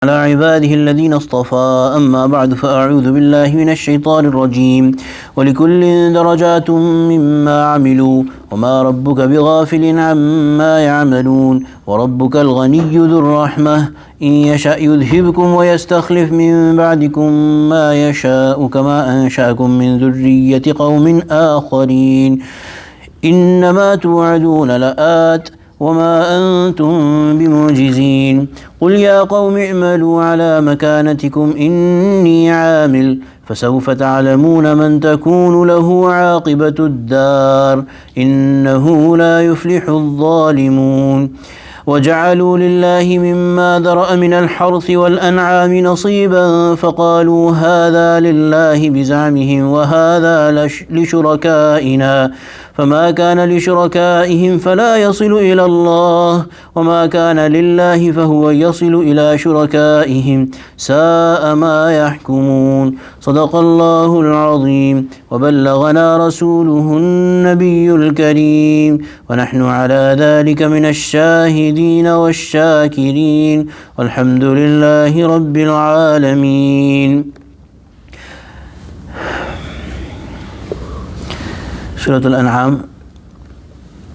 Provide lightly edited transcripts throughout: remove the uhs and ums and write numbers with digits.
على عباده الذين اصطفى أما بعد فأعوذ بالله من الشيطان الرجيم ولكل درجات مما عملوا وما ربك بغافل عما يعملون وربك الغني ذو الرحمة إن يشأ يذهبكم ويستخلف من بعدكم ما يشاء كما أنشأكم من ذرية قوم آخرين إنما توعدون لآت وما أنتم بمعجزين قل يا قوم اعملوا على مكانتكم إني عامل فسوف تعلمون من تكون له عاقبة الدار إنه لا يفلح الظالمون وجعلوا لله مما ذرأ من الحرث والأنعام نصيبا فقالوا هذا لله بزعمهم وهذا لشركائنا فما كان لشركائهم فلا يصل إلى الله وما كان لله فهو يصل إلى شركائهم ساء ما يحكمون صدق الله العظيم وبلغنا رسوله النبي الكريم ونحن على ذلك من الشاهدين والشاكرين والحمد لله رب العالمين. Surah Al-An'am,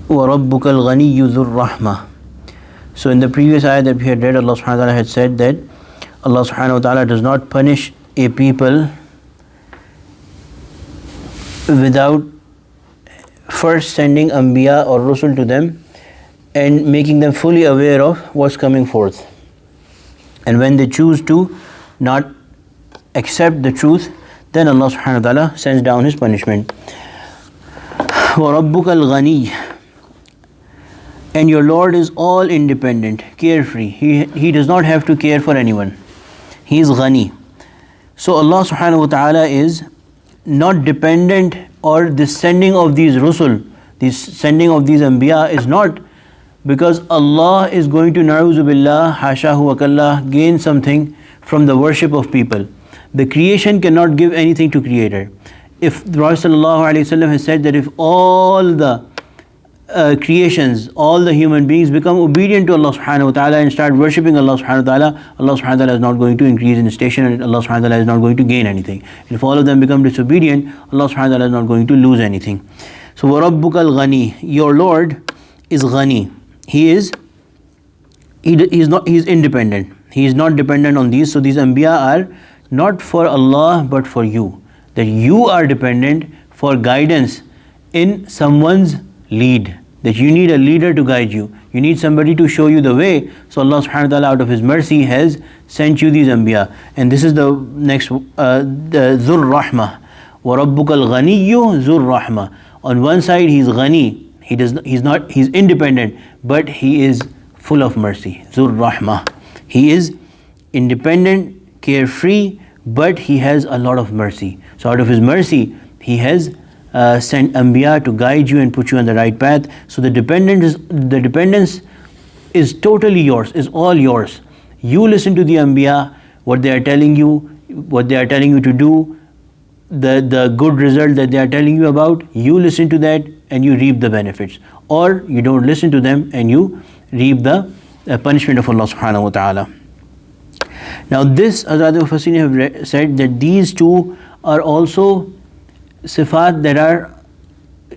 وَرَبُّكَ الْغَنِيُّ ذُو الرَّحْمَةِ. So in the previous ayah that we had read, Allah subhanahu wa ta'ala had said that Allah subhanahu wa ta'ala does not punish a people without first sending Anbiya or Rusul to them and making them fully aware of what's coming forth. And when they choose to not accept the truth, then Allah subhanahu wa ta'ala sends down His punishment. وَرَبُّكَ الْغَنِيُّ, and your Lord is all independent, carefree. He does not have to care for anyone. He is Ghani. So Allah subhanahu wa ta'ala is not dependent, or the sending of these Rusul, the sending of these Anbiya is not because Allah is going to, na'uzu billah, hashahu wa kallah, gain something from the worship of people. The creation cannot give anything to Creator. If the Prophet ﷺ has said that if all the creations, all the human beings become obedient to Allah subhanahu wa ta'ala and start worshipping Allah subhanahu wa ta'ala, Allah subhanahu wa ta'ala is not going to increase in station and Allah subhanahu wa ta'ala is not going to gain anything. If all of them become disobedient, Allah subhanahu wa ta'ala is not going to lose anything. So وَرَبُّكَ الْغَنِيُّ, your Lord is Ghani. He is independent. He is not dependent on these. So these Anbiya are not for Allah but for you. That you are dependent for guidance in someone's lead. That you need a leader to guide you. You need somebody to show you the way. So Allah subhanahu wa ta'ala out of His mercy has sent you these Anbiya. And this is the next, the Dhur Rahmah. وَرَبُّكَ الْغَنِيُّ ذُو الرَّحْمَةِ. On one side He is Ghani. He's independent, but He is full of mercy. Dhur Rahmah. He is independent, carefree, but He has a lot of mercy. So out of His mercy, He has sent Anbiya to guide you and put you on the right path. So the dependence is totally yours, is all yours. You listen to the Anbiya, what they are telling you, what they are telling you to do, the good result that they are telling you about, you listen to that and you reap the benefits. Or you don't listen to them and you reap the punishment of Allah subhanahu wa ta'ala. Now this, Hazrat Mufassirin have said that these two are also sifat, that are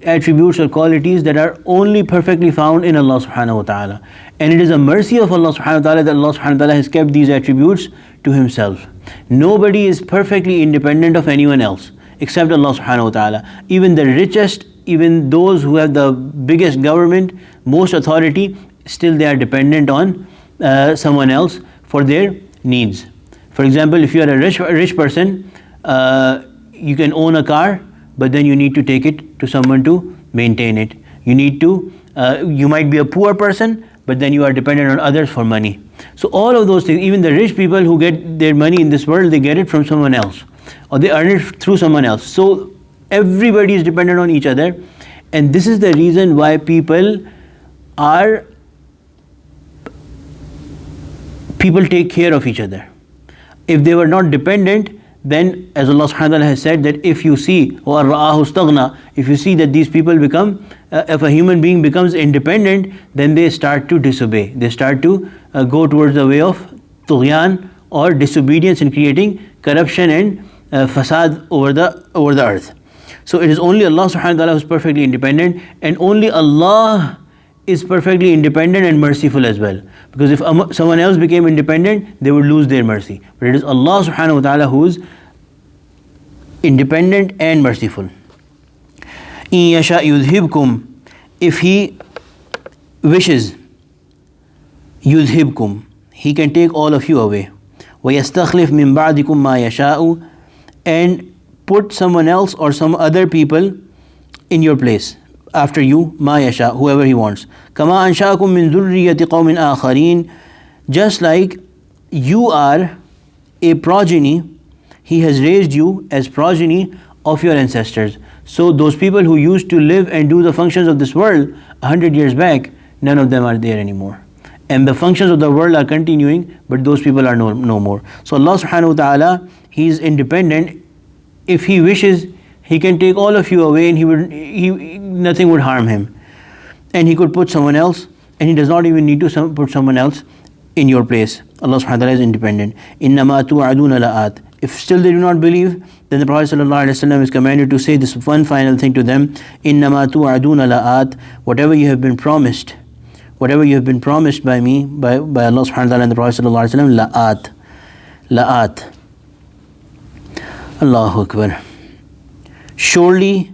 attributes or qualities that are only perfectly found in Allah subhanahu wa ta'ala. And it is a mercy of Allah subhanahu wa ta'ala that Allah subhanahu wa ta'ala has kept these attributes to Himself. Nobody is perfectly independent of anyone else except Allah subhanahu wa ta'ala. Even the richest, even those who have the biggest government, most authority, still they are dependent on someone else for their needs. For example, if you are a rich person, you can own a car, but then you need to take it to someone to maintain it. You might be a poor person, but then you are dependent on others for money. So all of those things, even the rich people who get their money in this world, they get it from someone else, or they earn it through someone else. So everybody is dependent on each other, and this is the reason why people take care of each other. If they were not dependent, then as Allah subhanahu wa ta'ala has said that if you see وَأَرْرَآهُ اسْتَغْنَى, if you see that these people become, if a human being becomes independent, then they start to disobey. They start to go towards the way of tughyan or disobedience and creating corruption and fasad over the earth. So it is only Allah subhanahu wa ta'ala who is perfectly independent, and only Allah is perfectly independent and merciful as well. Because if someone else became independent, they would lose their mercy. But it is Allah subhanahu wa ta'ala who is independent and merciful. إِن يَشَأْ يُذْهِبْكُمْ, if He wishes, يُذْهِبْكُمْ, He can take all of you away. وَيَسْتَخْلِفْ مِن بَعْدِكُمْ مَا يَشَاءُ, and put someone else or some other people in your place after you, مَا يَشَاءُ, whoever He wants. كَمَا أَنْشَأَكُم مِّن ذُرِّيَّةِ قَوْمٍ آخَرِينَ, just like you are a progeny, He has raised you as progeny of your ancestors. So those people who used to live and do the functions of this world 100 years back, none of them are there anymore. And the functions of the world are continuing, but those people are no more. So Allah subhanahu wa ta'ala, He is independent. If He wishes, He can take all of you away and nothing would harm Him. And He could put someone else, and He does not even need to put someone else in your place. Allah subhanahu wa ta'ala is independent. إِنَّمَا تُوعَدُونَ لَآتٍ. If still they do not believe, then the Prophet ﷺ is commanded to say this one final thing to them: إِنَّمَا تُوعَدُونَ لَآتٍ. Whatever you have been promised by me, by Allah subhanahu wa ta'ala and the Prophet ﷺ, la'at. Allahu Akbar. Surely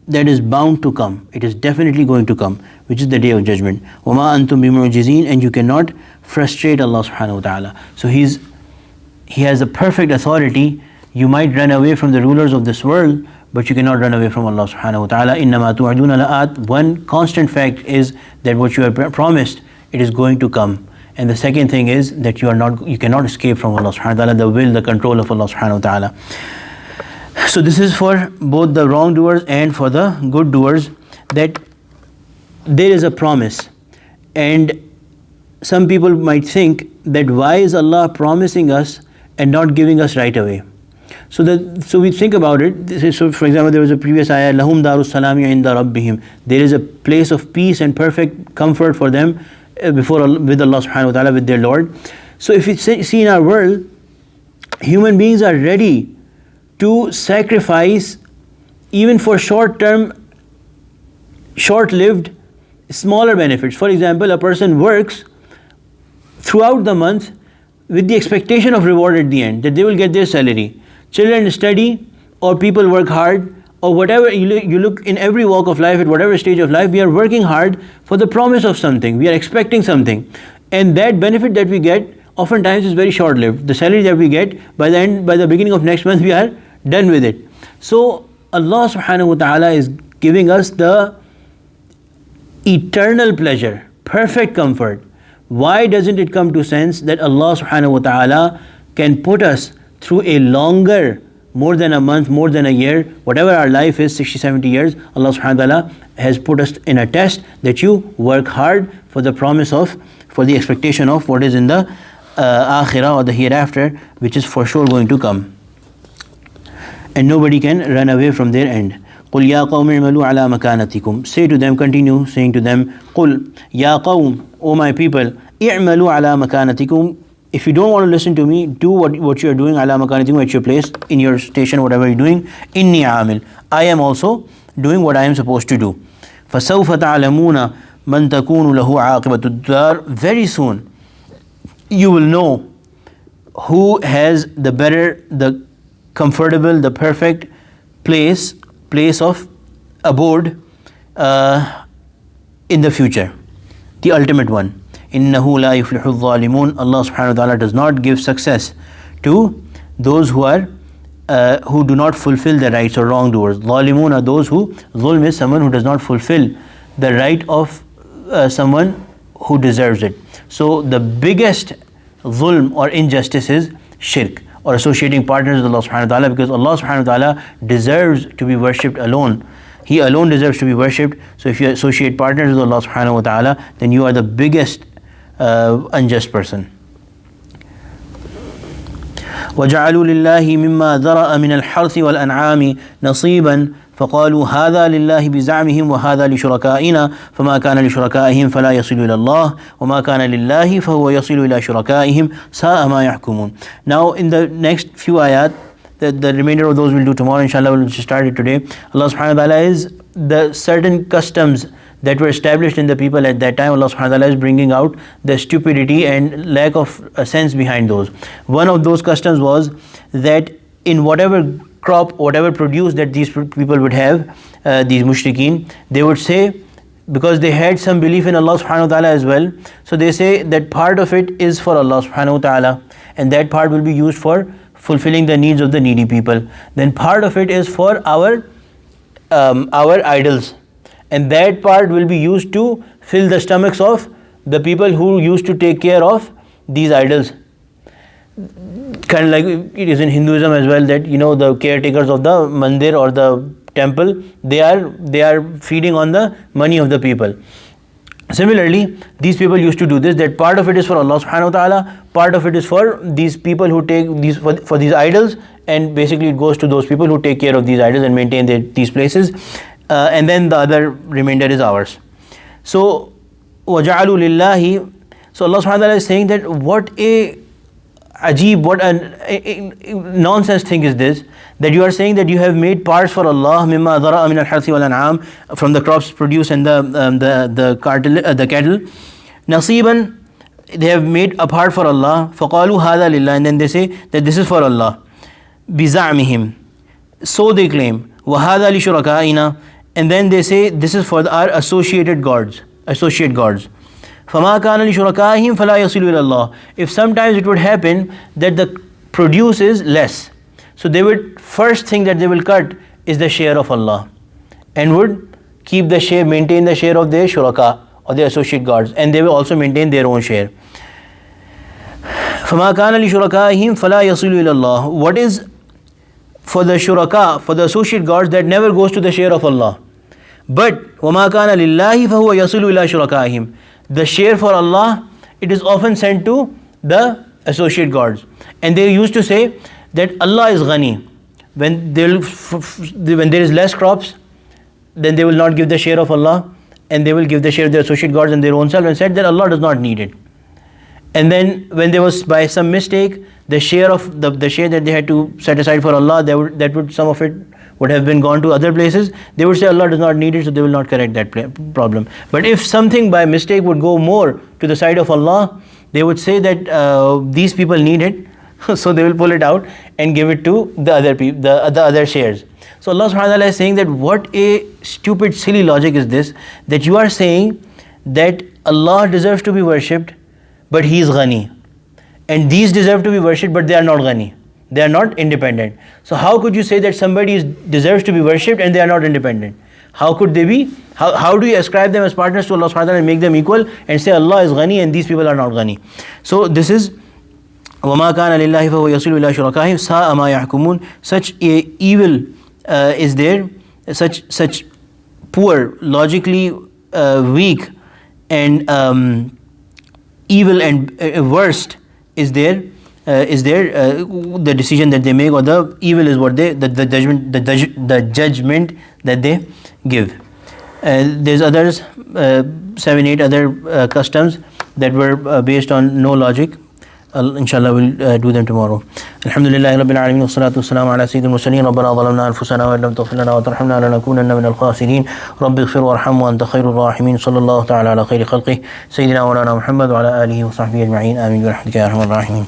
that is bound to come. It is definitely going to come, which is the Day of Judgment. وَمَا أَنْتُمْ بِمُعْجِزِينَ, and you cannot frustrate Allah subhanahu wa ta'ala. So He has a perfect authority. You might run away from the rulers of this world, but you cannot run away from Allah subhanahu wa ta'ala. إِنَّمَا تُوعَدُونَ لَآتٍ. One constant fact is that what you have promised, it is going to come. And the second thing is that you cannot escape from Allah subhanahu wa ta'ala, the will, the control of Allah subhanahu wa ta'ala. So this is for both the wrongdoers and for the good doers, that there is a promise. And some people might think that why is Allah promising us and not giving us right away? So we think about it. So for example, there was a previous ayah, لَهُمْ دَارُ السَّلَامِ عِنْدَ رَبِّهِمْ. There is a place of peace and perfect comfort for them with Allah subhanahu wa ta'ala, with their Lord. So if we see in our world, human beings are ready to sacrifice even for short-lived, smaller benefits. For example, a person works throughout the month with the expectation of reward at the end, that they will get their salary. Children study, or people work hard, or whatever. You look in every walk of life, at whatever stage of life, we are working hard for the promise of something. We are expecting something, and that benefit that we get oftentimes is very short-lived. The salary that we get, by the beginning of next month, we are done with it. So Allah subhanahu wa ta'ala is giving us the eternal pleasure, perfect comfort. Why doesn't it come to sense that Allah subhanahu wa ta'ala can put us through a longer, more than a month, more than a year, whatever our life is, 60, 70 years, Allah subhanahu wa ta'ala has put us in a test that you work hard for the expectation of what is in the akhirah or the hereafter, which is for sure going to come. And nobody can run away from their end. قُلْ يَا قَوْمِ اعْمَلُوا عَلَى مَكَانَتِكُمْ. Say to them, continue saying to them, قُلْ يَا قَوْمِ, O my people, اعْمَلُوا عَلَى مَكَانَتِكُمْ. If you don't want to listen to me, do what you are doing, عَلَى مَكَانَتِكُمْ, at your place, in your station, whatever you're doing. إِنِّي عَامِلٌ. I am also doing what I am supposed to do. فَسَوْفَ تَعْلَمُونَ مَنْ تَكُونُ لَهُ عَاقِبَةُ الدَّارِ. Very soon you will know who has the better, the comfortable, the perfect place of abode in the future, the ultimate one. إِنَّهُ لَا يُفْلِحُ الظَّالِمُونَ. Allah subhanahu wa ta'ala does not give success to those who do not fulfill the rights, or wrongdoers. ظَالِمُونَ are those who, zulm is someone who does not fulfill the right of someone who deserves it. So the biggest zulm or injustice is shirk, or associating partners with Allah subhanahu wa ta'ala, because Allah subhanahu wa ta'ala deserves to be worshipped alone. He alone deserves to be worshipped. So if you associate partners with Allah subhanahu wa ta'ala, then you are the biggest unjust person. وَجَعَلُوا لِلَّهِ مِمَّا ذَرَأَ مِنَ الْحَرْثِ وَالْأَنْعَامِ نَصِيبًا فقالوا هذا لله بزعمهم وهذا لشركائنا فما كان لشركائهم فلا يصل إلى الله وما كان لله فهو يصل إلى شركائهم ساء ما يحكمون. Now in the next few ayat, the remainder of those we'll do tomorrow, inshallah. We'll just start it today. Allah subhanahu wa ta'ala is the certain customs that were established in the people at that time. Allah subhanahu wa ta'ala is bringing out the stupidity and lack of sense behind those. One of those customs was that in whatever crop, whatever produce that these people would have, these mushrikeen, they would say, because they had some belief in Allah subhanahu wa ta'ala as well, so they say that part of it is for Allah subhanahu wa ta'ala, and that part will be used for fulfilling the needs of the needy people. Then part of it is for our idols, and that part will be used to fill the stomachs of the people who used to take care of these idols. Kind of like it is in Hinduism as well, that the caretakers of the mandir or the temple, they are feeding on the money of the people. Similarly, these people used to do this, that part of it is for Allah subhanahu wa ta'ala, part of it is for these people who take these for these idols, and basically it goes to those people who take care of these idols and maintain these places, and then the other remainder is ours. So وَجَعَلُوا لِلَّهِ, so Allah subhanahu wa ta'ala is saying that what a nonsense thing is this, that you are saying that you have made parts for Allah مِمَّا ذَرَأَ مِنَ الْحَرْثِ وَالْأَنْعَامِ, from the crops produced and the cattle, نَصِيبًا, they have made a part for Allah, فَقَالُوا هَذَا لِلَّهِ, and then they say that this is for Allah, بِزَعْمِهِمْ, so they claim, وَهَذَا لِشُرَكَائِنَا, and then they say this is for our associate gods. فَمَا كَانَ لِشُرَكَائِهِمْ فَلَا يَصِلُ إِلَى اللَّهِ. If sometimes it would happen that the produce is less, so they would, first thing that they will cut is the share of Allah, and would keep the share, maintain the share of their shuraka or their associate gods, and they will also maintain their own share. فَمَا كَانَ لِشُرَكَائِهِمْ فَلَا يَصِلُ إِلَى اللَّهِ. What is for the shuraka, for the associate gods, that never goes to the share of Allah. But وَمَا كَانَ لِلَّهِ فَهُوَ يَصِلُ إِلَى شُرَكَائِهِمْ, the share for Allah, it is often sent to the associate gods. And they used to say that Allah is ghani. When there is less crops, then they will not give the share of Allah, and they will give the share of their associate gods and their own self, and said that Allah does not need it. And then when there was by some mistake the share of the share that they had to set aside for Allah, some of it would have been gone to other places, they would say Allah does not need it, so they will not correct that problem. But if something by mistake would go more to the side of Allah, they would say that these people need it, so they will pull it out and give it to the other people, the other shares. So Allah subhanahu wa ta'ala is saying that what a stupid, silly logic is this, that you are saying that Allah deserves to be worshipped, but He is ghani, and these deserve to be worshipped, but they are not ghani. They are not independent. So how could you say that somebody deserves to be worshipped and they are not independent? How could they be? How do you ascribe them as partners to Allah subhanahu wa ta'ala and make them equal and say Allah is ghani and these people are not ghani? So this is وَمَا كَانَ لِلَّهِ فَهُوَ يَصِلُ إِلَى شُرَكَائِهِمْ سَاءَ مَا يَحْكُمُونَ. Such a evil is there, such poor, logically weak and evil and worst is there. The decision that they make, or the evil is what the judgment that they give. There's others, 7-8 other customs that were based on no logic. Inshallah we'll do them tomorrow. Alhamdulillahi Rabbil Alameen, wassalatu wassalamu ala sayyidil mursaleen. Rabbana zalamna anfusana wa illam taghfir lana wa tarhamna lanakunanna minal khasirin. Rabbi ighfir warham wa anta khairur rahimin. Sallallahu ta'ala ala khairi khalqih sayyidina wa lana Muhammad wa ala alihi wa sahbihi ajma'in. Amin bi rahmatika ya arhamar rahimin.